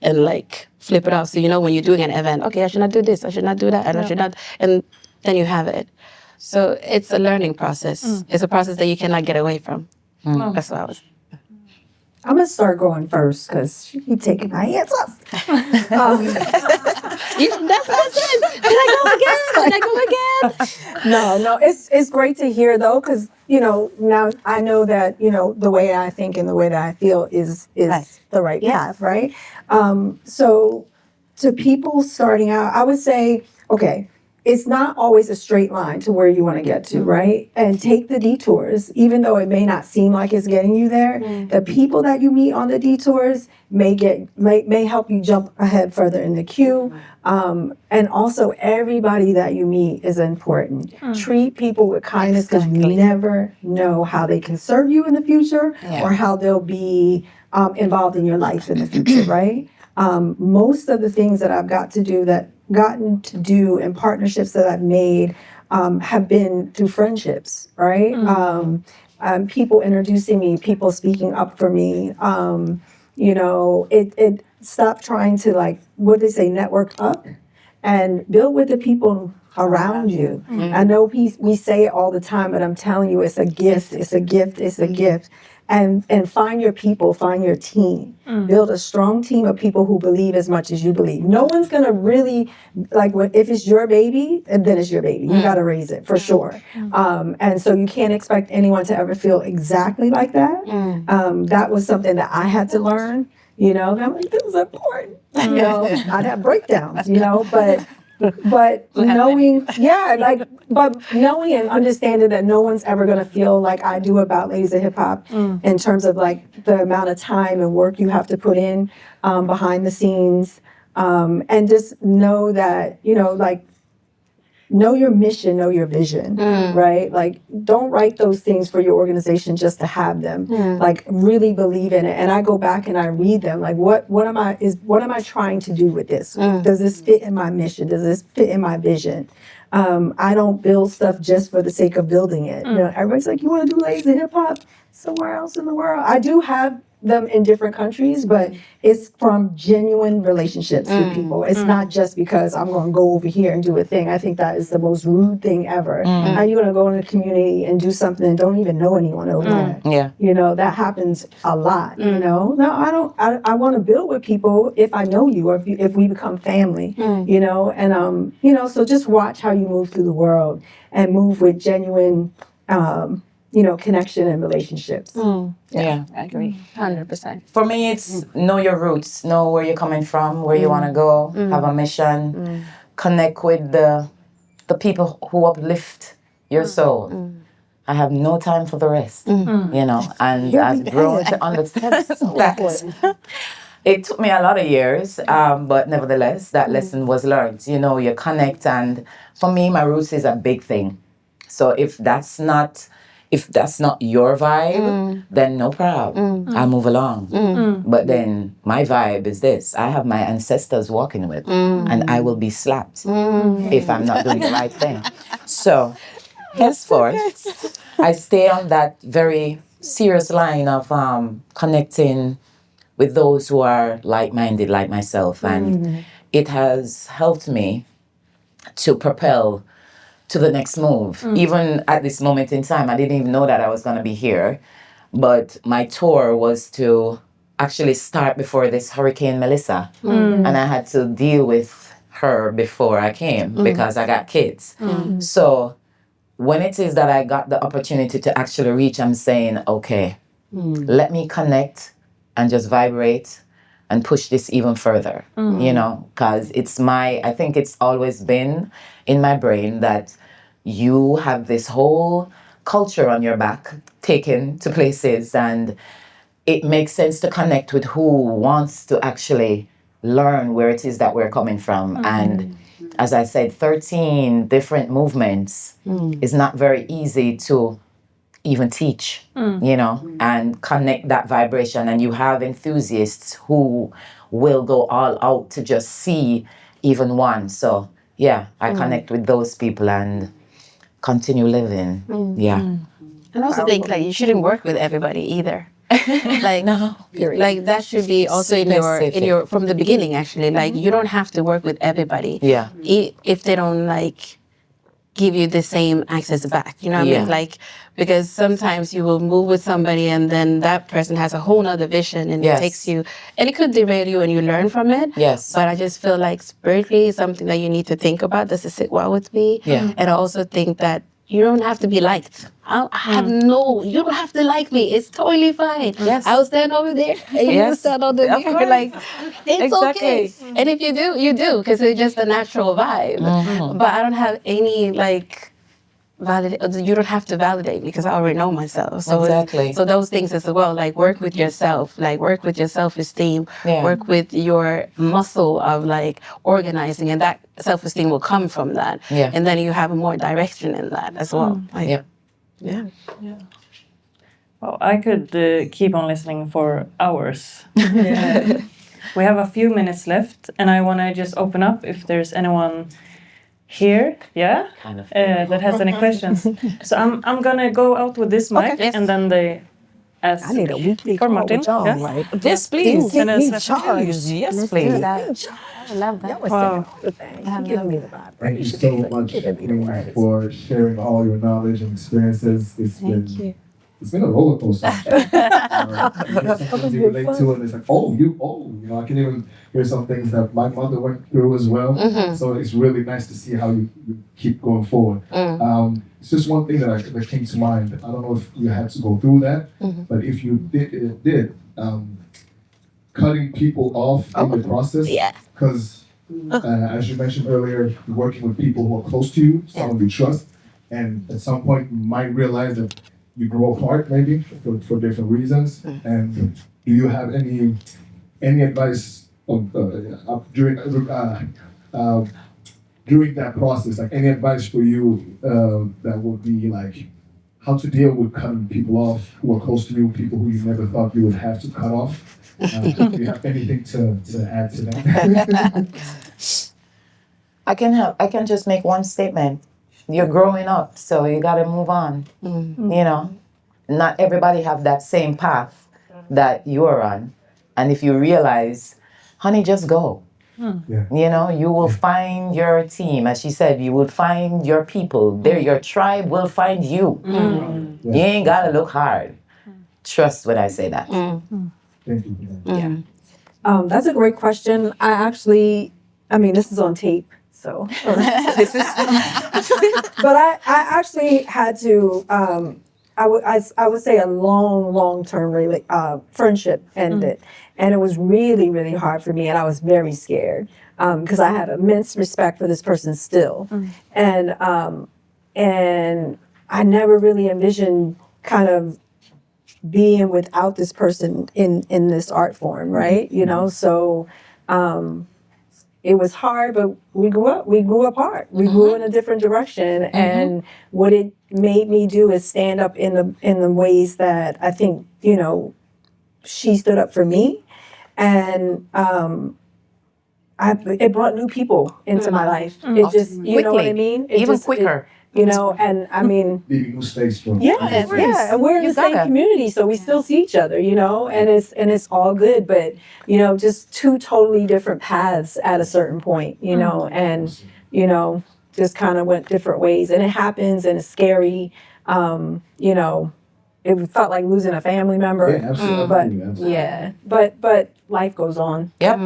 and like flip it off. So you know when you're doing an event, okay, I should not do this, I should not do that, and I should not, and then you have it. So it's a learning process. It's a process that you cannot get away from. That's what I was. I'm gonna start going first because she keep taking my hands off. That's what I said. Can I go again? No, it's great to hear though, because now I know that the way I think and the way that I feel is Right. the right path, right? So to people starting out, I would say okay, it's not always a straight line to where you want to get to, right? And take the detours, even though it may not seem like it's getting you there. The people that you meet on the detours may help you jump ahead further in the queue. And also, everybody that you meet is important. Treat people with kindness, because you never know how they can serve you in the future or how they'll be involved in your life in the future, right? Most of the things that I've gotten to do and partnerships that I've made have been through friendships, right? People introducing me, people speaking up for me. It stop trying to, like, what they say, network up and build with the people around you. I know we say it all the time, but I'm telling you, it's a gift. It's a gift. It's a gift. And find your people, find your team. Build a strong team of people who believe as much as you believe. No one's gonna really, like, if it's your baby, then it's your baby. You gotta raise it for sure. And so you can't expect anyone to ever feel exactly like that. That was something that I had to learn. And I'm like, this is important. I'd have breakdowns. But knowing, knowing and understanding that no one's ever going to feel like I do about Ladies of Hip Hop in terms of, like, the amount of time and work you have to put in behind the scenes, and just know that, know your mission, know your vision, right? Like, don't write those things for your organization just to have them. Like, really believe in it. And I go back and I read them. Like, what am I trying to do with this? Does this fit in my mission? Does this fit in my vision? I don't build stuff just for the sake of building it. Everybody's like, you want to do Ladies of Hip Hop somewhere else in the world? I do have them in different countries, but it's from genuine relationships with people. It's not just because I'm going to go over here and do a thing. I think that is the most rude thing ever. How you going to go in a community and do something and don't even know anyone over there? That happens a lot. No, I don't. I want to build with people if I know you, or if we become family. So just watch how you move through the world and move with genuine connection and relationships. I agree, 100%. For me, it's know your roots, know where you're coming from, where you want to go, have a mission, connect with the people who uplift your soul. I have no time for the rest, and I've grown to understand that. It took me a lot of years, but nevertheless, that lesson was learned. You connect, and for me, my roots is a big thing. So if that's not your vibe, then no problem. I'll move along. But then my vibe is this. I have my ancestors walking with, and I will be slapped if I'm not doing the right thing. So henceforth, I stay on that very serious line of connecting with those who are like-minded like myself. And it has helped me to propel to the next move. Even at this moment in time, I didn't even know that I was going to be here. But my tour was to actually start before this Hurricane Melissa. And I had to deal with her before I came because I got kids. So when it is that I got the opportunity to actually reach, I'm saying, okay, let me connect and just vibrate and push this even further, because I think it's always been in my brain that you have this whole culture on your back taken to places, and it makes sense to connect with who wants to actually learn where it is that we're coming from. And as I said, 13 different movements is not very easy to even teach, and connect that vibration. And you have enthusiasts who will go all out to just see even one. So yeah, I connect with those people and continue living. And also think, like, you shouldn't work with everybody either. Like, No. like that should be also in your from the beginning, actually. Like, you don't have to work with everybody. Yeah. If they don't, like, give you the same access back, you know what I mean? Like, because sometimes you will move with somebody and then that person has a whole nother vision and it takes you, and it could derail you and you learn from it. Yes. But I just feel like spiritually is something that you need to think about. Does it sit well with me? Yeah. And I also think that you don't have to be liked. I have you don't have to like me. It's totally fine. Yes. I'll stand over there and you stand over there. Of course. Like, it's Exactly. okay. And if you do, you do, because it's just a natural vibe. But I don't have any like you don't have to validate me because I already know myself. So Exactly. so those things as well, like work with yourself, like work with your self-esteem, Yeah. work with your muscle of like organizing, and that self-esteem will come from that. Yeah. And then you have more direction in that as well. Like, Yeah. yeah. Well, I could keep on listening for hours. We have a few minutes left, and I want to just open up if there's anyone here, Kind of. that has any questions. So I'm gonna go out with this mic, Yes. and then they ask I need a weekly for call Martin. with y'all, Yeah. like, Yes, please. Send us me a- charged. Yes, please. I love that. Y'all was Wow. saying all the things. You giving me the Thank you vibration. so much for sharing all your knowledge and experiences. It's been a roller coaster. Sometimes you relate to it, and it's like, you know, I can even hear some things that my mother went through as well. So it's really nice to see how you keep going forward. It's just one thing that came to mind. I don't know if you had to go through that, but if you did, cutting people off in the process, Yeah. because as you mentioned earlier, you're working with people who are close to you, someone you trust, and at some point you might realize that you grow apart maybe for different reasons. And do you have any advice during that process, like any advice for you that would be like how to deal with cutting people off who are close to you, people who you never thought you would have to cut off? Do you have anything to add to that? I can just make one statement. You're growing up, so you got to move on. You know, not everybody have that same path that you're on. And if you realize, honey, just go. Yeah. You know, you will find your team. As she said, you will find your people. Your tribe will find you. You ain't got to look hard. Trust when I say that. Thank you for that. That's a great question. I mean, this is on tape, so. But I actually had to, I would say a long-term friendship ended. And it was really, really hard for me, and I was very scared because I had immense respect for this person still. And I never really envisioned kind of being without this person in this art form, right? You know, so it was hard, but we grew apart. We grew in a different direction, and what it made me do is stand up in the ways that I think, you know, she stood up for me, and it brought new people into my life. It just, you know what I mean? It Even just, quicker. you know, and I mean, Leaving new space for yeah, and we're in You the same gotta. community, so we still see each other, you know, and it's all good. But you know, just two totally different paths at a certain point, you know, and you know, just kind of went different ways, and it happens, and it's scary. You know, it felt like losing a family member. Yeah, absolutely. But Absolutely. yeah, but life goes on. Yep.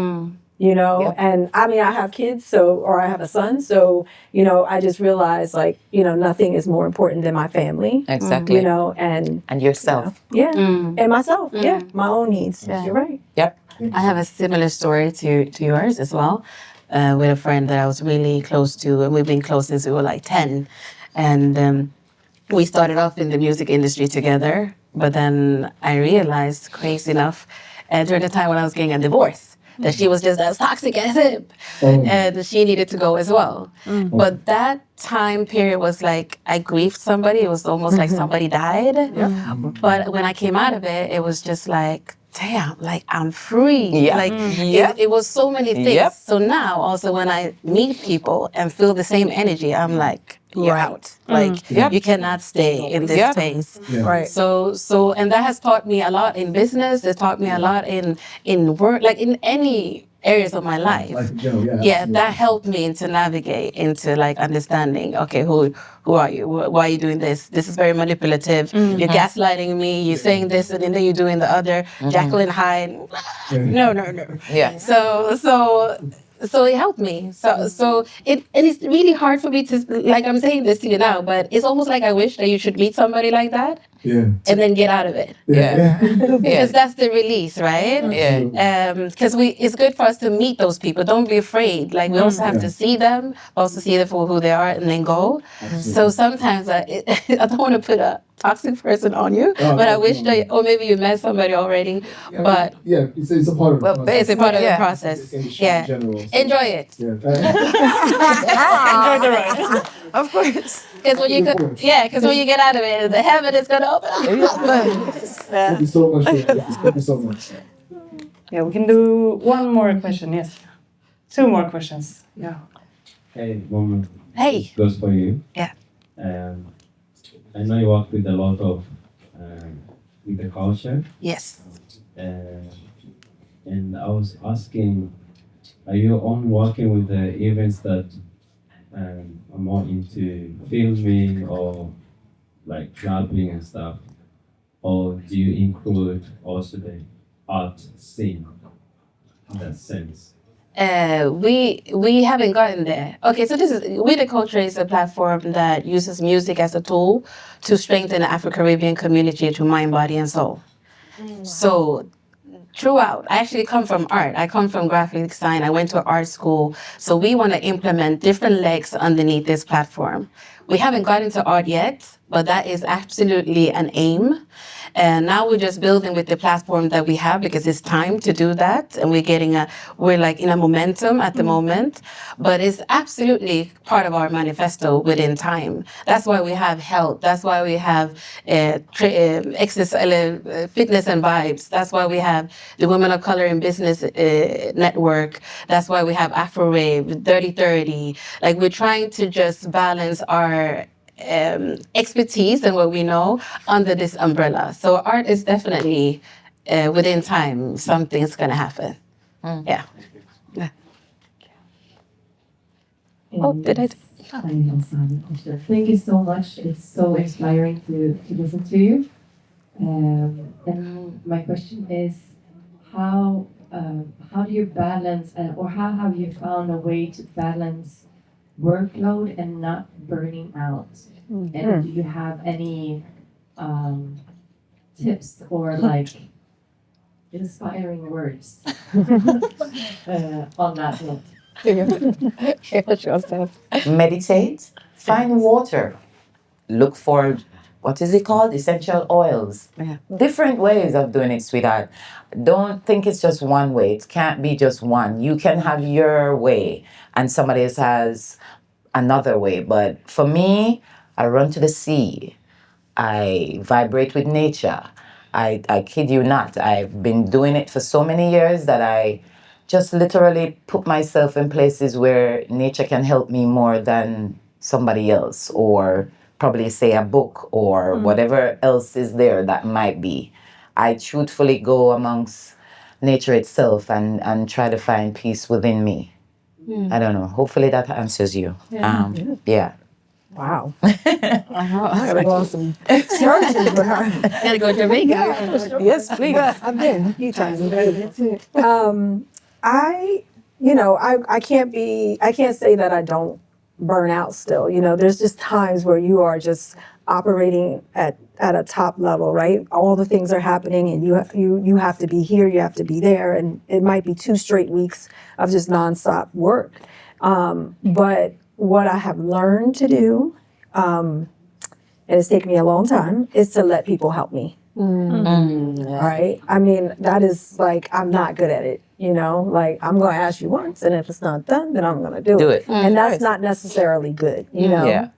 You know, Yep. and I mean, I have kids, or I have a son, so, you know, I just realized, like, you know, nothing is more important than my family, Exactly. you know, and, And yourself. yeah, and myself, yeah, my own needs. Yeah. You're right. Yep. I have a similar story to yours as well, with a friend that I was really close to, and we've been close since we were like 10. And we started off in the music industry together, but then I realized, crazy enough, during the time when I was getting a divorce, that she was just as toxic as him, and she needed to go as well. But that time period was like, I grieved somebody. It was almost like somebody died. But when I came out of it, it was just like, damn, like I'm free. Yeah. Like Yep. it was so many things. Yep. So now also when I meet people and feel the same energy, I'm like, you're out. Like Yep. you cannot stay in this Yep. space. Yeah. Right. So and that has taught me a lot in business. It taught me a lot in work, like in any areas of my life. Life in general, yeah. Yeah, absolutely. that helped me to navigate into like understanding, okay, who are you? Why are you doing this? This is very manipulative. You're gaslighting me. You're saying this and then you're doing the other. Jacqueline Hyde. No. Yeah. So so it helped me. So it's really hard for me to, like I'm saying this to you now, but it's almost like I wish that you should meet somebody like that Yeah. and then get out of it. Yeah. Because that's the release, right? Yeah. Because it's good for us to meet those people. Don't be afraid. Like we also have to see them, also see them for who they are, and then go. So sometimes I don't want to put a toxic person on you, but I wish that, or maybe you met somebody already. But Yeah, it's a part of the process. it's a part of the Yeah. process. It's industry Yeah, in general. So, enjoy it. yeah. Enjoy the ride. Of course. Because when you get out of it, the heaven is gonna open up. Thank you so much. Thank you so much. Yeah, we can do one more question. Yes, two more questions. Yeah. Hey, woman. Hey. This goes for you. Yeah. I know you work with a lot of with the culture, Yes. and I was asking, are you only working with the events that are more into filming or like clubbing and stuff, or do you include also the art scene in that sense? We haven't gotten there. Okay, so this is We the Culture is a platform that uses music as a tool to strengthen the Afro-Caribbean community through mind, body, and soul. So throughout, I actually come from art. I come from graphic design. I went to art school. So we want to implement different legs underneath this platform. We haven't got into art yet, but that is absolutely an aim. And now we're just building with the platform that we have because it's time to do that. And we're like in a momentum at the moment, but it's absolutely part of our manifesto within time. That's why we have health. That's why we have exercise, fitness and vibes. That's why we have the Women of Color in Business Network. That's why we have Afro Rave, 3030. Like we're trying to just balance our expertise and what we know under this umbrella. So art is definitely within time, something's going to happen. Yeah. Oh, did I? Thank you so much. It's so inspiring to listen to you. And my question is, how do you balance, or how have you found a way to balance workload and not burning out? And do you have any tips or like inspiring words on that note? Meditate, find water, look for, what is it called? Essential oils. Yeah. Different ways of doing it, sweetheart. Don't think it's just one way. It can't be just one. You can have your way and somebody else has another way. But for me, I run to the sea. I vibrate with nature. I kid you not. I've been doing it for so many years that I just literally put myself in places where nature can help me more than somebody else, or probably say a book or whatever else is there that might be. I truthfully go amongst nature itself and try to find peace within me. I don't know. Hopefully that answers you. Yeah. Wow. Gotta go on some excursions with her. Gotta go to Jamaica. Yes, please. I've been a few times. I can't say that I don't burn out still. There's just times where you are just operating at a top level, right? All the things are happening and you have to be here, you have to be there, and it might be 2 straight weeks of just nonstop work. But what I have learned to do, and it's taken me a long time, is to let people help me. Right? I mean, that is like, I'm not good at it, like I'm going to ask you once, and if it's not done, then I'm going to do it. And that's not necessarily good, Yeah.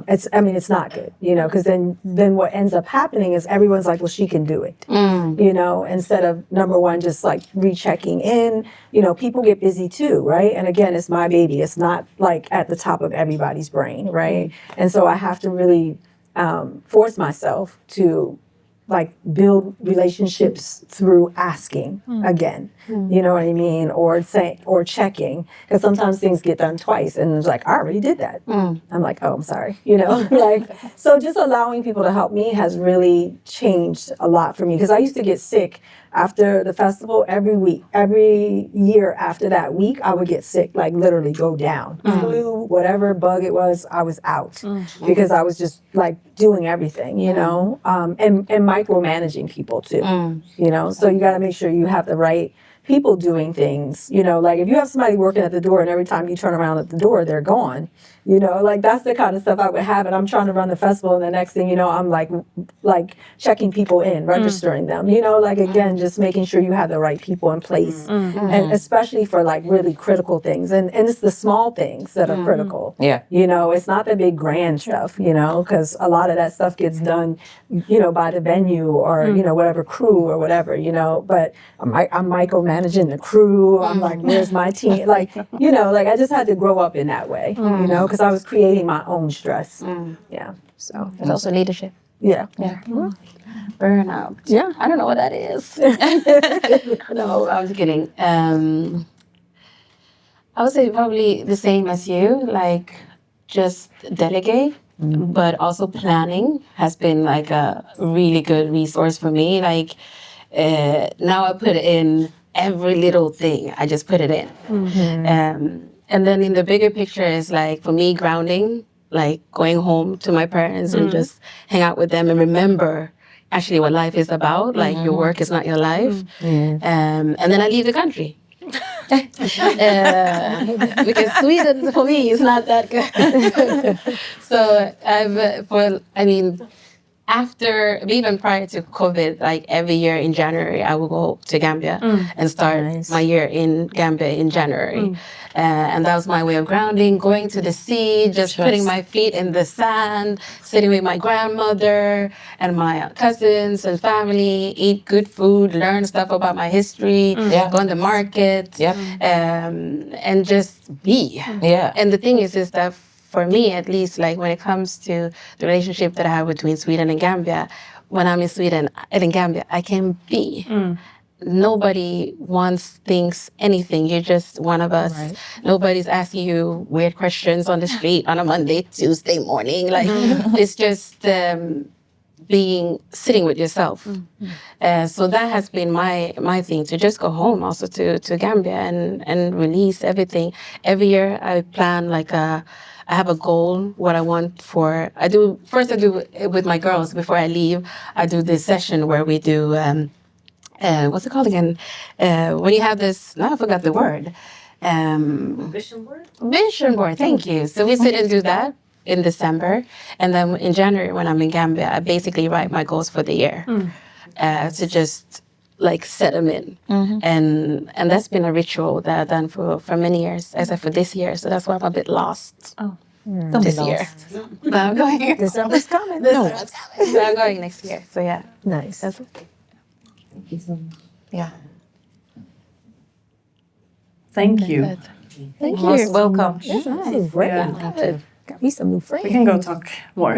It's not good, because then what ends up happening is everyone's like, well, she can do it, instead of number one, just like rechecking in, people get busy too, right? And again, it's my baby. It's not like at the top of everybody's brain, right? And so I have to really force myself to like build relationships through asking again. You know what I mean? Or checking. Because sometimes things get done twice and it's like, I already did that. I'm like, oh, I'm sorry. You know, like, so just allowing people to help me has really changed a lot for me. Because I used to get sick after the festival every year after that week, I would get sick, like literally go down. Flu, whatever bug it was, I was out because I was just like doing everything, you know, and micromanaging people too, you know, so you got to make sure you have the right people doing things, you know, like if you have somebody working at the door and every time you turn around at the door, they're gone, you know, like that's the kind of stuff I would have. And I'm trying to run the festival and the next thing, you know, I'm like checking people in, registering them, you know, like again, just making sure you have the right people in place and especially for like really critical things. And it's the small things that are critical. Yeah. You know, it's not the big grand stuff, you know, because a lot of that stuff gets done, you know, by the venue or, you know, whatever crew or whatever, you know, but I'm micromanaging the crew. I'm like, where's my team? Like, you know, like I just had to grow up in that way, you know, because I was creating my own stress. Yeah. So There's also leadership. yeah. Burnout. Yeah. I don't know what that is. No, I was kidding. I would say probably the same as you, like just delegate, but also planning has been like a really good resource for me. Like now I put in every little thing. I just put it in. And then in the bigger picture is like for me grounding, like going home to my parents and just hang out with them and remember actually what life is about. Like your work is not your life. And then I leave the country. Because Sweden for me is not that good. So after, even prior to COVID, like every year in January, I will go to Gambia and start my year in Gambia in January. And that was my way of grounding, going to the sea, just putting my feet in the sand, sitting with my grandmother and my cousins and family, eat good food, learn stuff about my history, go on the market, and just be. And the thing is that for me, at least, like when it comes to the relationship that I have between Sweden and Gambia, when I'm in Sweden and in Gambia, I can be. Nobody thinks anything. You're just one of us. Right. Nobody's asking you weird questions on the street on a Monday, Tuesday morning. Like it's just sitting with yourself. So that has been my thing, to just go home also to Gambia and release everything. Every year I plan I have a goal, what I want I do it with my girls before I leave. I do this session where we do, what's it called again? When you have this, I forgot the word. Vision board? Vision board, thank you. So we sit and do that in December. And then in January when I'm in Gambia, I basically write my goals for the year to just like set them in. And that's been a ritual that I've done for many years, except for this year. So that's why I'm a bit lost this year. But I'm going. December's coming. December's coming. So I'm going next year. So yeah. Nice. That's it. Thank you so much. Yeah. Thank you. Thank Most you. welcome. This is great. Yeah. Got me some new friends. We can go talk more.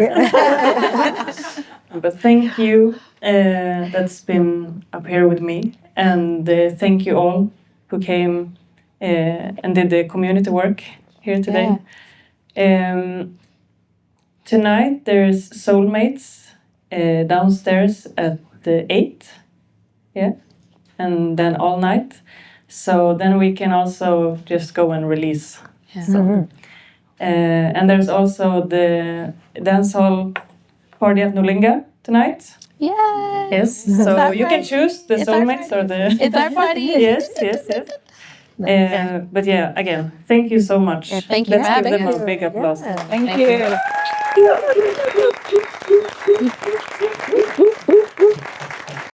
But thank you that's been up here with me. And thank you all who came and did the community work here today. Tonight there's Soulmates downstairs at 8. Yeah. And then all night. So then we can also just go and release. And there's also the dance hall party at Nolinga tonight. Yeah. Yes. So you can choose the Soulmates or the... It's our party. Yes. But yeah, again, thank you so much. Yeah, thank you Let's for having give them us. a big applause. Thank you.